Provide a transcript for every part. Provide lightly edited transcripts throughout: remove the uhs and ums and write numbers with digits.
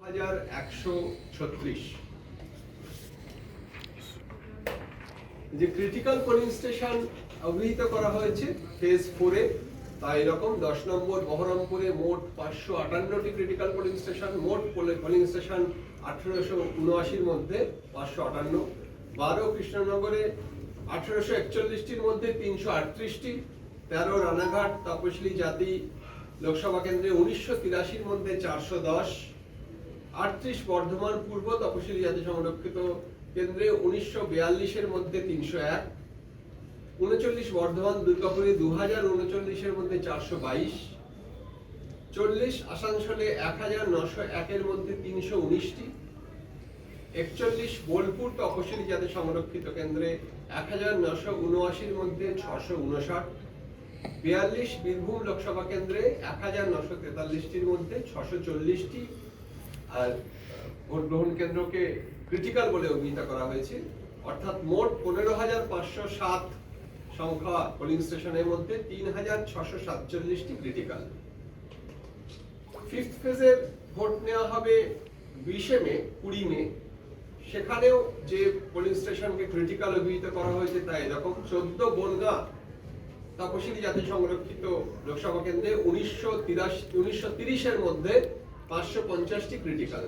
1136 যে critical polling station অভিহিত করা হয়েছে ফেজ 4 এ, তাই এরকম 10 নম্বর বহরমপুরে মোট 558টি ক্রিটিক্যাল পোলিং স্টেশন, মোট পোলিং স্টেশন 1879 মধ্যে 558, 12 কৃষ্ণনগরে 1841টির মধ্যে 338টি, 13 রানাঘাট তপশিলি জাতি লোকসভা কেন্দ্রে 1983 মধ্যে 410, 38 বর্ধমান পূর্ব তপশিলি জাতি সংরক্ষিত কেন্দ্রে 1942 মধ্যে 301, 39 বর্ধমান দুর্গাপুরে 2039 মধ্যে 422, 40 আসানসোলে 1901 মধ্যে 319টি, 41 বোলপুর তপশিলি জাতি সংরক্ষিত কেন্দ্রে 1979 মধ্যে 659, 42 বীরভূম লোকসভা কেন্দ্রে 1943টির মধ্যে 640টি আর ভোট গ্রহণ কেন্দ্রকে ক্রিটিক্যাল বলে অভিহিত করা হয়েছে, অর্থাৎ মোট 15,507 সংখ্যা পোলিং স্টেশনের মধ্যে 3,647টি ক্রিটিক্যাল। ফিফথ ফেজের ভোট নেওয়া হবে 20 মে 20 মে, সেখানেও যে পোলিং স্টেশনকে ক্রিটিক্যাল অভিহিত করা হয়েছে তা এরকম 14 বনগাঁ তপশিলি জাতি সংরক্ষিত লোকসভা কেন্দ্রে 1930 মধ্যে 550টি ক্রিটিক্যাল,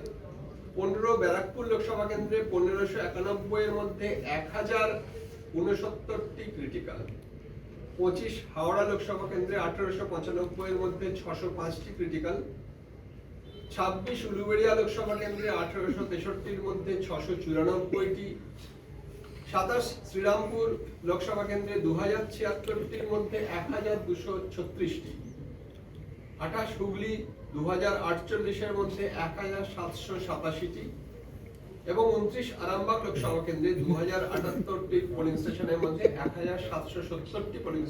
15 ব্যারাকপুর লোকসভা কেন্দ্রে 1591 মধ্যে 1069টি ক্রিটিক্যাল, 25 হাওড়া লোকসভা কেন্দ্রে 1895 মধ্যে 605টি ক্রিটিক্যাল, 26 উলুবেড়িয়া লোকসভা কেন্দ্রে 1863 মধ্যে 694টি, 27 শ্রীরামপুর লোকসভা কেন্দ্রে 2076টির মধ্যে 1236টি, 28 হুগলি 2048 মধ্যে 1787টি এবং 29 আরামবাগ লোকসভা কেন্দ্রে 2078টি পোলিং স্টেশনের মধ্যে 1770টি পোলিং